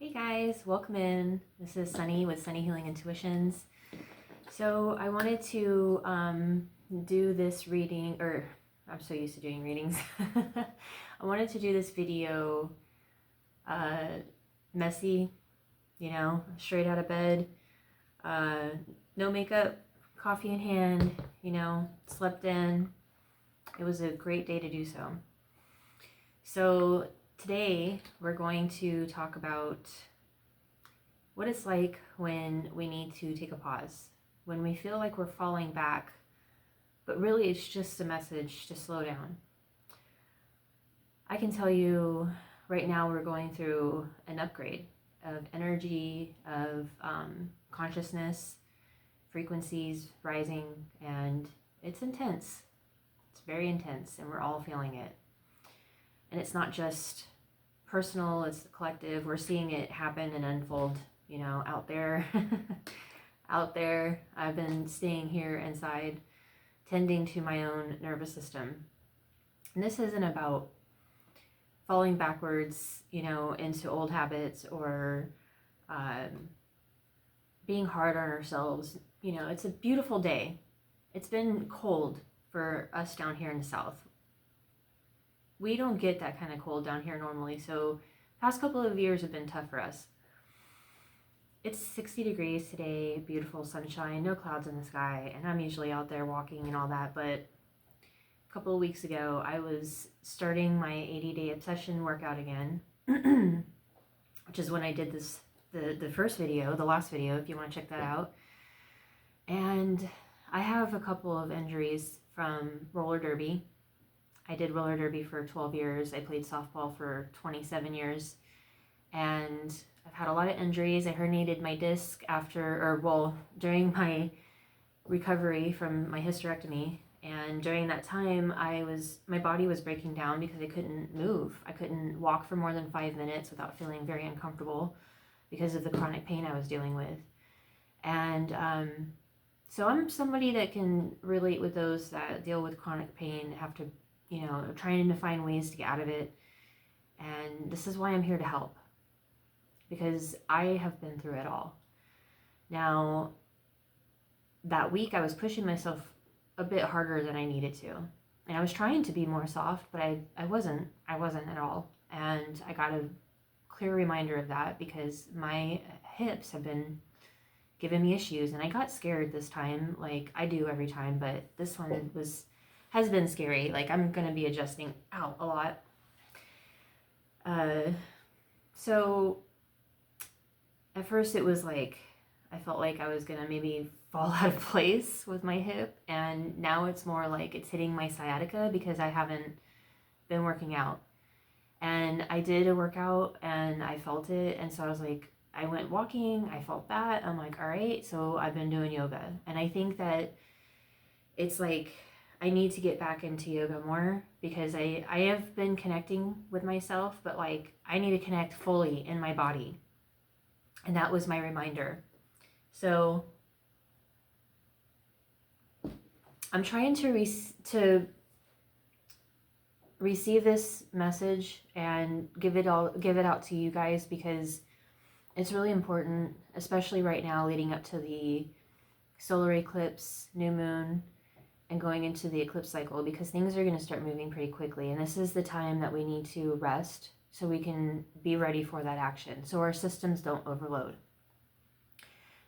Hey guys, welcome in. This is Sunny with Sunny Healing Intuitions. So I wanted to do this reading, or I'm so used to doing readings. I wanted to do this video messy, straight out of bed, no makeup, coffee in hand, slept in. It was a great day to do so. So today we're going to talk about what it's like when we need to take a pause, when we feel like we're falling back, but really it's just a message to slow down. I can tell you right now we're going through an upgrade of energy, of consciousness, frequencies rising, and it's intense. It's very intense, and we're all feeling it. And it's not just personal, it's collective. We're seeing it happen and unfold, out there. Out there. I've been staying here inside, tending to my own nervous system. And this isn't about falling backwards, into old habits or being hard on ourselves. It's a beautiful day. It's been cold for us down here in the South. We don't get that kind of cold down here normally, so past couple of years have been tough for us. It's 60 degrees today, beautiful sunshine, no clouds in the sky, and I'm usually out there walking and all that, but a couple of weeks ago I was starting my 80-day obsession workout again, which is when I did this, the first video, the last video, if you want to check that out. And I have a couple of injuries from roller derby. I did roller derby for 12 years. I played softball for 27 years. And I've had a lot of injuries. I herniated my disc during my recovery from my hysterectomy. And during that time, my body was breaking down because I couldn't move. I couldn't walk for more than 5 minutes without feeling very uncomfortable because of the chronic pain I was dealing with. And so I'm somebody that can relate with those that deal with chronic pain, have to trying to find ways to get out of it. And this is why I'm here to help, because I have been through it all. Now, that week I was pushing myself a bit harder than I needed to. And I was trying to be more soft, but I wasn't at all. And I got a clear reminder of that because my hips have been giving me issues. And I got scared this time, like I do every time, but this one has been scary. Like I'm gonna be adjusting out a lot. So at first it was like I felt like I was gonna maybe fall out of place with my hip, and now it's more like it's hitting my sciatica because I haven't been working out. And I did a workout and I felt it, and so I was like, I went walking, I felt that. I'm like, all right, so I've been doing yoga. And I think that it's like I need to get back into yoga more because I have been connecting with myself, but like I need to connect fully in my body. And that was my reminder. So I'm trying to receive this message and give it out to you guys because it's really important, especially right now leading up to the solar eclipse, new moon, and going into the eclipse cycle, because things are going to start moving pretty quickly. And this is the time that we need to rest so we can be ready for that action, so our systems don't overload.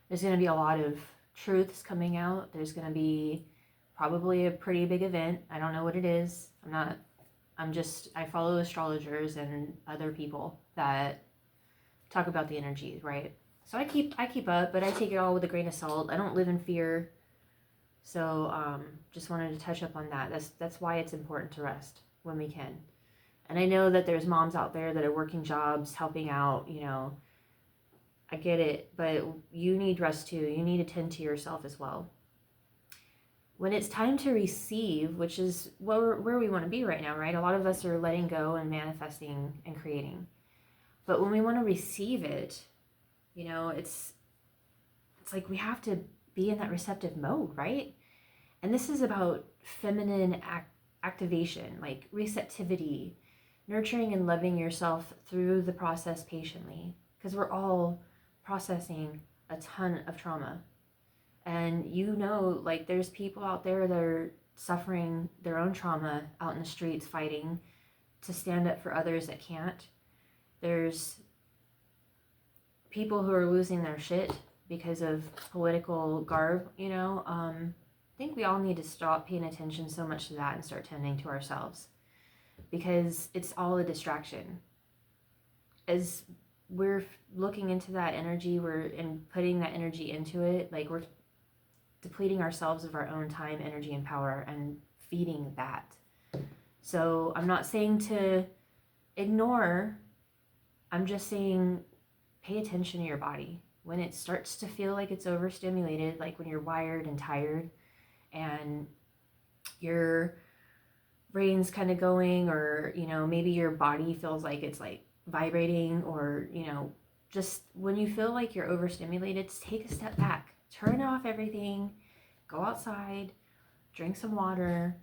There's going to be a lot of truths coming out. There's going to be probably a pretty big event. I don't know what it is. I follow astrologers and other people that talk about the energy, right? So I keep up, but I take it all with a grain of salt. I don't live in fear. So just wanted to touch up on that. That's why it's important to rest when we can. And I know that there's moms out there that are working jobs, helping out, I get it, but you need rest too. You need to tend to yourself as well. When it's time to receive, which is where we want to be right now, right? A lot of us are letting go and manifesting and creating. But when we want to receive it, it's like we have to be in that receptive mode, right? And this is about feminine activation, like receptivity, nurturing and loving yourself through the process patiently. because we're all processing a ton of trauma. And like there's people out there that are suffering their own trauma out in the streets fighting to stand up for others that can't. There's people who are losing their shit because of political garb, I think we all need to stop paying attention so much to that and start tending to ourselves, because it's all a distraction. As we're looking into that energy, and putting that energy into it, like we're depleting ourselves of our own time, energy, and power, and feeding that. So I'm not saying to ignore, I'm just saying pay attention to your body. When it starts to feel like it's overstimulated, like when you're wired and tired and your brain's kind of going, or maybe your body feels like it's like vibrating, or just when you feel like you're overstimulated, take a step back, turn off everything, go outside, drink some water,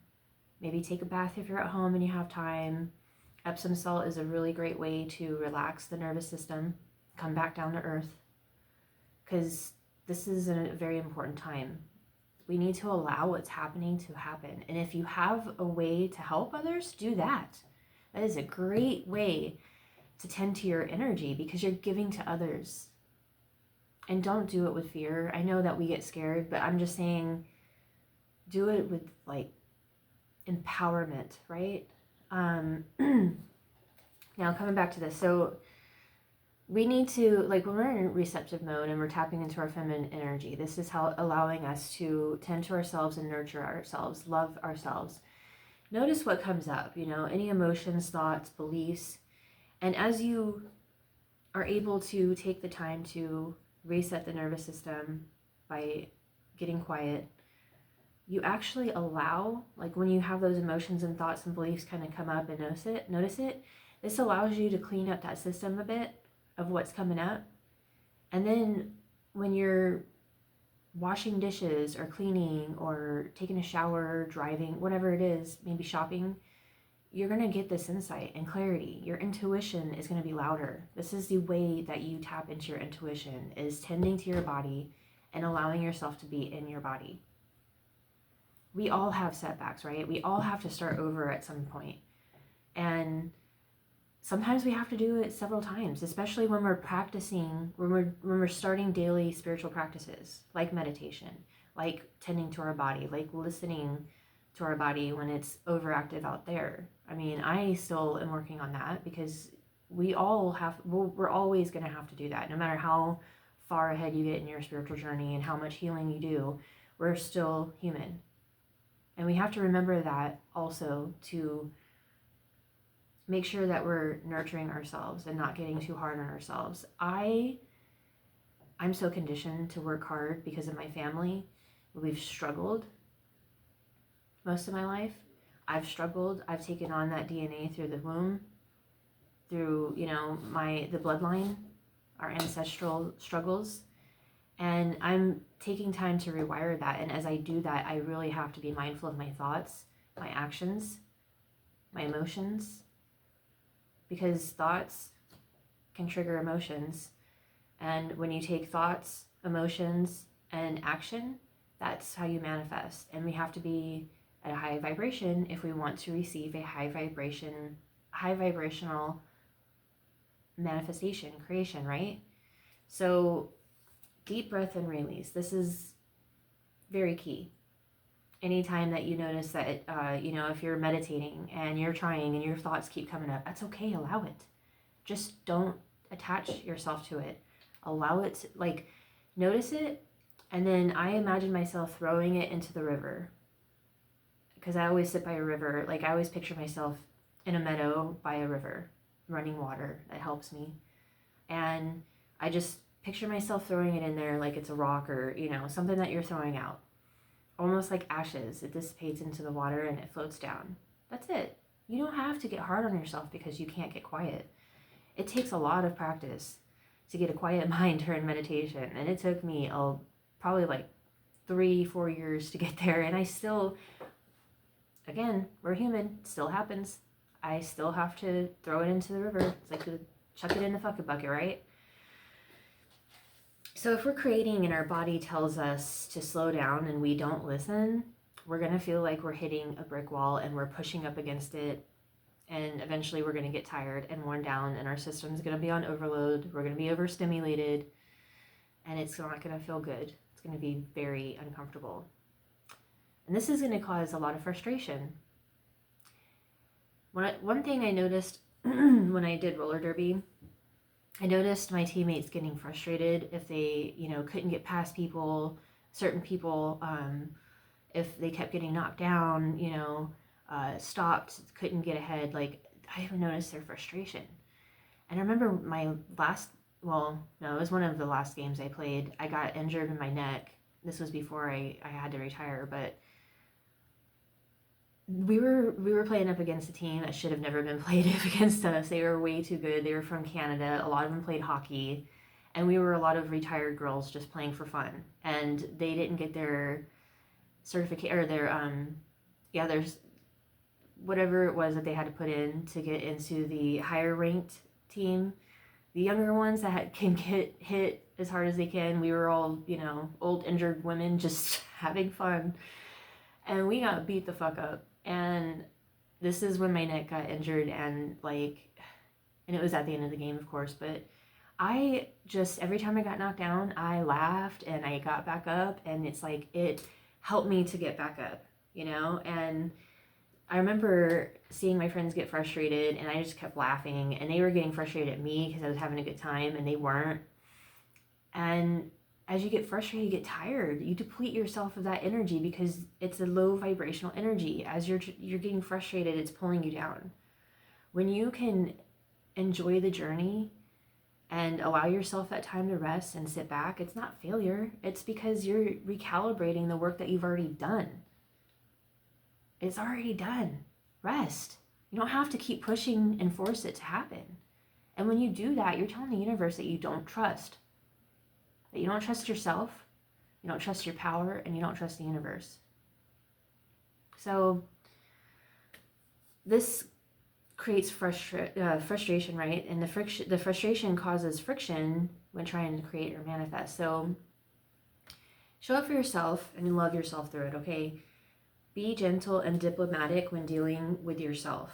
maybe take a bath if you're at home and you have time. Epsom salt is a really great way to relax the nervous system, come back down to earth, because this is a very important time. We need to allow what's happening to happen. And if you have a way to help others, do that. That is a great way to tend to your energy, because you're giving to others. And don't do it with fear. I know that we get scared, but I'm just saying, do it with like empowerment, right? Now coming back to this, so we need to, like, when we're in receptive mode and we're tapping into our feminine energy, this is how allowing us to tend to ourselves and nurture ourselves, love ourselves. Notice what comes up, any emotions, thoughts, beliefs. And as you are able to take the time to reset the nervous system by getting quiet, you actually allow, like when you have those emotions and thoughts and beliefs kind of come up and notice it, this allows you to clean up that system a bit of what's coming up. And then when you're washing dishes or cleaning or taking a shower, driving, whatever it is, maybe shopping, you're going to get this insight and clarity. Your intuition is going to be louder. This is the way that you tap into your intuition, is tending to your body and allowing yourself to be in your body. We all have setbacks, right? We all have to start over at some point. And sometimes we have to do it several times, especially when we're practicing, when we're starting daily spiritual practices, like meditation, like tending to our body, like listening to our body when it's overactive out there. I mean, I still am working on that, because we're always going to have to do that. No matter how far ahead you get in your spiritual journey and how much healing you do, we're still human. And we have to remember that also, to make sure that we're nurturing ourselves and not getting too hard on ourselves. I'm so conditioned to work hard because of my family. We've struggled most of my life. I've struggled. I've taken on that DNA through the womb, through, the bloodline, our ancestral struggles. And I'm taking time to rewire that. And as I do that, I really have to be mindful of my thoughts, my actions, my emotions, because thoughts can trigger emotions. And when you take thoughts, emotions, and action, that's how you manifest. And we have to be at a high vibration if we want to receive a high vibrational manifestation, creation, right? So deep breath and release. This is very key. Anytime that you notice that, if you're meditating and you're trying and your thoughts keep coming up, that's okay. Allow it. Just don't attach yourself to it. Allow it to, notice it. And then I imagine myself throwing it into the river, because I always sit by a river. Like, I always picture myself in a meadow by a river, running water. That helps me. And I just picture myself throwing it in there like it's a rock, or, something that you're throwing out. Almost like ashes. It dissipates into the water and it floats down. That's it. You don't have to get hard on yourself because you can't get quiet. It takes a lot of practice to get a quiet mind during meditation. And it took me probably 3-4 years to get there. And I still, again, we're human. It still happens. I still have to throw it into the river. It's like chuck it in the fucking bucket, right? So if we're creating and our body tells us to slow down and we don't listen, we're going to feel like we're hitting a brick wall and we're pushing up against it. And eventually we're going to get tired and worn down, and our system's going to be on overload. We're going to be overstimulated, and it's not going to feel good. It's going to be very uncomfortable. And this is going to cause a lot of frustration. One thing I noticed when I did roller derby, I noticed my teammates getting frustrated if they, couldn't get past certain people, if they kept getting knocked down, stopped, couldn't get ahead. Like, I noticed their frustration. And I remember my last, well, no, it was one of the last games I played. I got injured in my neck. This was before I had to retire, but we were playing up against a team that should have never been played up against us. They were way too good. They were from Canada. A lot of them played hockey, and we were a lot of retired girls just playing for fun. And they didn't get their certificate or there's whatever it was that they had to put in to get into the higher ranked team. The younger ones that can get hit as hard as they can. We were all, old injured women just having fun, and we got beat the fuck up. And this is when my neck got injured, and it was at the end of the game, of course, but I just, every time I got knocked down, I laughed and I got back up, and it's like, it helped me to get back up, and I remember seeing my friends get frustrated, and I just kept laughing, and they were getting frustrated at me because I was having a good time and they weren't. And as you get frustrated, you get tired, you deplete yourself of that energy because it's a low vibrational energy. As you're getting frustrated, it's pulling you down. When you can enjoy the journey and allow yourself that time to rest and sit back, it's not failure. It's because you're recalibrating the work that you've already done. It's already done. Rest. You don't have to keep pushing and force it to happen. And when you do that, you're telling the universe that you don't trust. That you don't trust yourself, you don't trust your power, and you don't trust the universe. So this creates frustration, right? And the frustration causes friction when trying to create or manifest. So show up for yourself and love yourself through it, okay? Be gentle and diplomatic when dealing with yourself.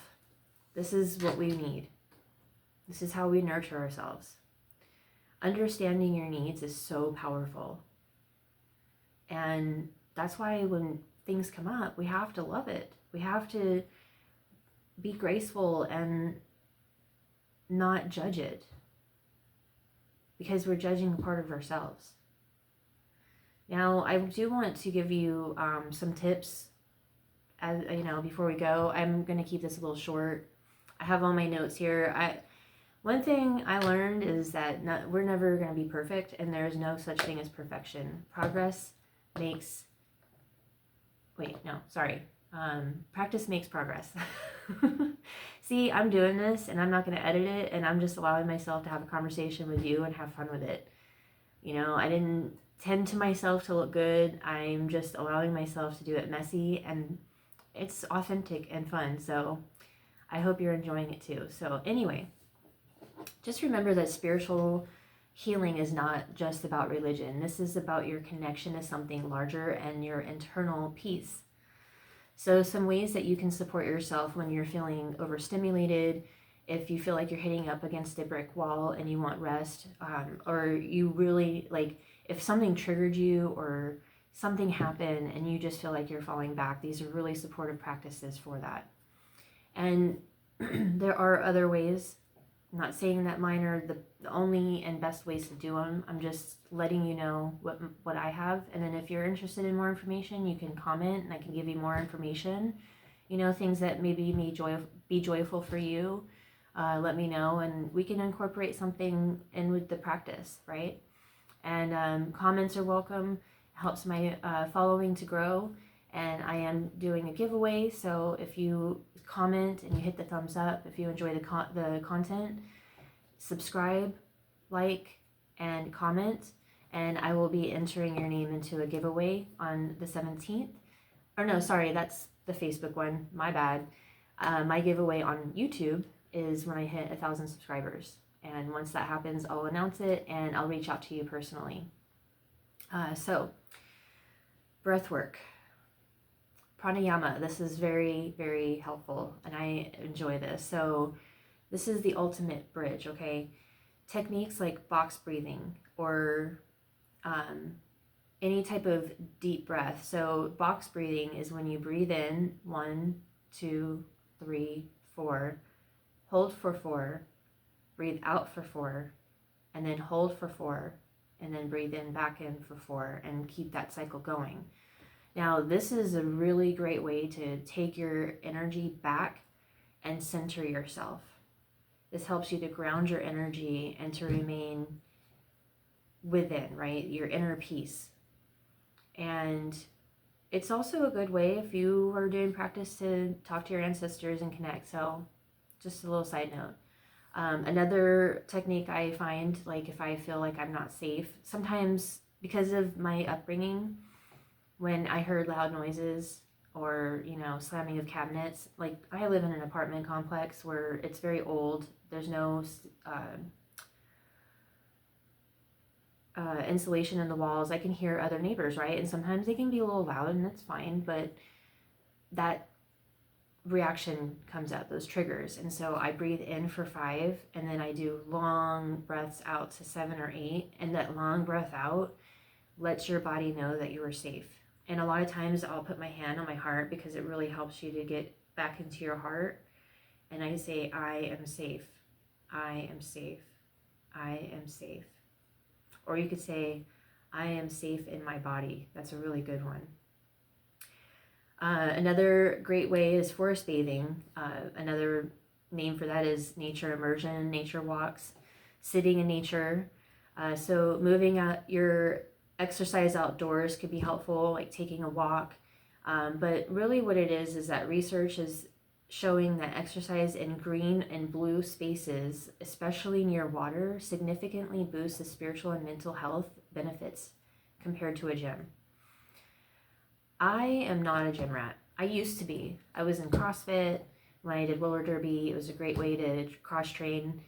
This is what we need. This is how we nurture ourselves. Understanding your needs is so powerful. And that's why when things come up, we have to love it. We have to be graceful and not judge it, because we're judging a part of ourselves. Now, I do want to give you some tips. As before we go, I'm going to keep this a little short. I have all my notes here. One thing I learned is that we're never going to be perfect, and there's no such thing as perfection. Practice makes progress. See, I'm doing this, and I'm not going to edit it, and I'm just allowing myself to have a conversation with you and have fun with it. I didn't tend to myself to look good. I'm just allowing myself to do it messy, and it's authentic and fun. So I hope you're enjoying it too. So anyway, just remember that spiritual healing is not just about religion. This is about your connection to something larger and your internal peace. So some ways that you can support yourself when you're feeling overstimulated, if you feel like you're hitting up against a brick wall and you want rest, or you really, if something triggered you or something happened and you just feel like you're falling back, these are really supportive practices for that. And there are other ways. I'm not saying that mine are the only and best ways to do them. I'm just letting you know what I have. And then if you're interested in more information, you can comment and I can give you more information. Things that maybe may be joyful for you. Let me know, and we can incorporate something in with the practice, right? And comments are welcome. It helps my following to grow. And I am doing a giveaway, so if you comment and you hit the thumbs up, if you enjoy the content, subscribe, like, and comment, and I will be entering your name into a giveaway on the 17th. Or no, sorry, that's the Facebook one, my bad. My giveaway on YouTube is when I hit 1,000 subscribers, And once that happens, I'll announce it and I'll reach out to you personally. So, breath work. Pranayama, this is very, very helpful, and I enjoy this. So this is the ultimate bridge, okay? Techniques like box breathing or any type of deep breath. So box breathing is when you breathe in 1, 2, 3, 4, hold for 4, breathe out for 4, and then hold for 4, and then breathe in back in for 4, and keep that cycle going. Now, this is a really great way to take your energy back and center yourself. This helps you to ground your energy and to remain within, right? Your inner peace. And it's also a good way if you are doing practice to talk to your ancestors and connect. So just a little side note. Another technique I find, like if I feel like I'm not safe, sometimes because of my upbringing, when I heard loud noises or, slamming of cabinets, like I live in an apartment complex where it's very old. There's no insulation in the walls. I can hear other neighbors, right? And sometimes they can be a little loud and that's fine, but that reaction comes up, those triggers. And so I breathe in for 5 and then I do long breaths out to 7 or 8. And that long breath out lets your body know that you are safe. And a lot of times I'll put my hand on my heart because it really helps you to get back into your heart. And I say, I am safe. I am safe. I am safe. Or you could say, I am safe in my body. That's a really good one. Another great way is forest bathing. Another name for that is nature immersion, nature walks, sitting in nature. So moving out your exercise outdoors could be helpful, like taking a walk. But really what it is that research is showing that exercise in green and blue spaces, especially near water, significantly boosts the spiritual and mental health benefits compared to a gym. I am not a gym rat. I used to be. I was in CrossFit when I did roller derby. It was a great way to cross train.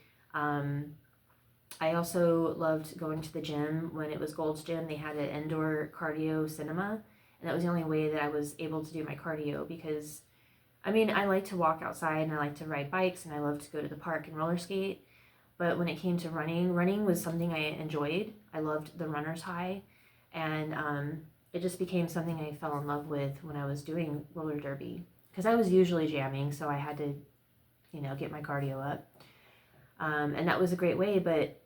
I also loved going to the gym when it was Gold's Gym. They had an indoor cardio cinema, and that was the only way that I was able to do my cardio because, I like to walk outside and I like to ride bikes and I love to go to the park and roller skate. But when it came to running was something I enjoyed. I loved the runner's high, and it just became something I fell in love with when I was doing roller derby because I was usually jamming, so I had to, get my cardio up. And that was a great way, but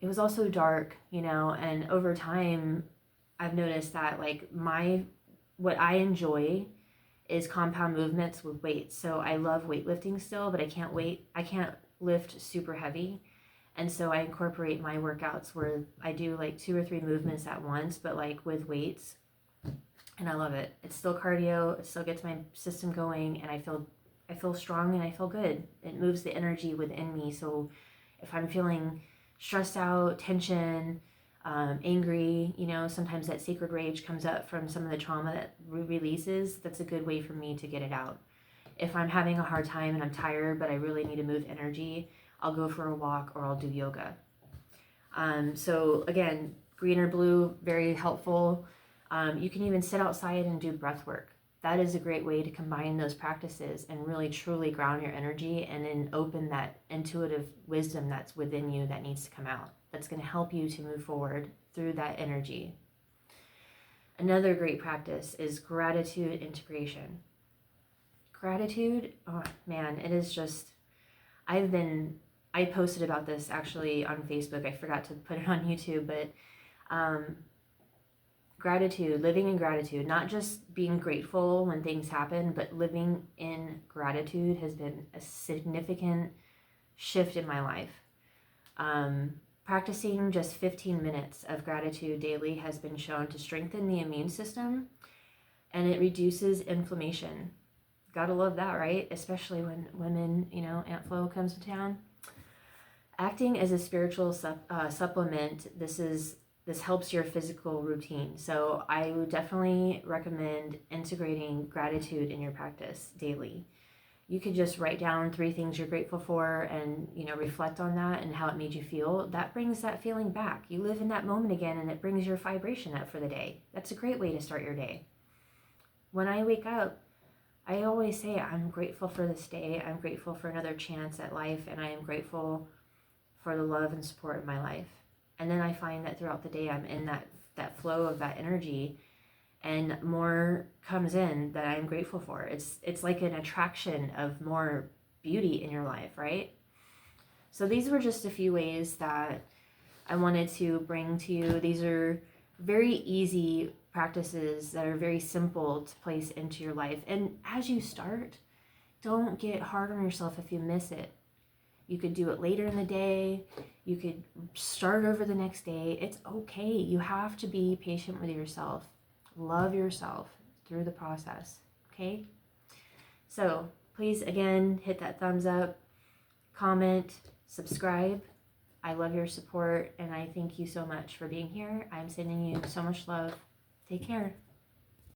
it was also dark, and over time I've noticed that what I enjoy is compound movements with weights. So I love weightlifting still, but I can't lift super heavy. And so I incorporate my workouts where I do 2 or 3 movements at once, but with weights. And I love it. It's still cardio. It still gets my system going, and I feel strong and I feel good. It moves the energy within me. So if I'm feeling stressed out, tension, angry, sometimes that sacred rage comes up from some of the trauma that releases. That's a good way for me to get it out. If I'm having a hard time and I'm tired, but I really need to move energy, I'll go for a walk or I'll do yoga. So again, green or blue, very helpful. You can even sit outside and do breath work. That is a great way to combine those practices and really truly ground your energy and then open that intuitive wisdom that's within you that needs to come out. That's going to help you to move forward through that energy. Another great practice is gratitude integration. Gratitude, oh man, it is just, I posted about this actually on Facebook. I forgot to put it on YouTube, but gratitude, living in gratitude, not just being grateful when things happen, but living in gratitude has been a significant shift in my life. Practicing just 15 minutes of gratitude daily has been shown to strengthen the immune system, and it reduces inflammation. Gotta love that, right? Especially when women, Aunt Flo comes to town. Acting as a spiritual supplement, this helps your physical routine. So I would definitely recommend integrating gratitude in your practice daily. you could just write down 3 things you're grateful for and, reflect on that and how it made you feel. That brings that feeling back. You live in that moment again and it brings your vibration up for the day. That's a great way to start your day. When I wake up, I always say, I'm grateful for this day. I'm grateful for another chance at life, and I am grateful for the love and support in my life. And then I find that throughout the day, I'm in that flow of that energy, and more comes in that I'm grateful for. It's like an attraction of more beauty in your life, right? So these were just a few ways that I wanted to bring to you. These are very easy practices that are very simple to place into your life. And as you start, don't get hard on yourself if you miss it. You could do it later in the day. You could start over the next day. It's okay. You have to be patient with yourself. Love yourself through the process, okay? So please, again, hit that thumbs up, comment, subscribe. I love your support, and I thank you so much for being here. I'm sending you so much love. Take care.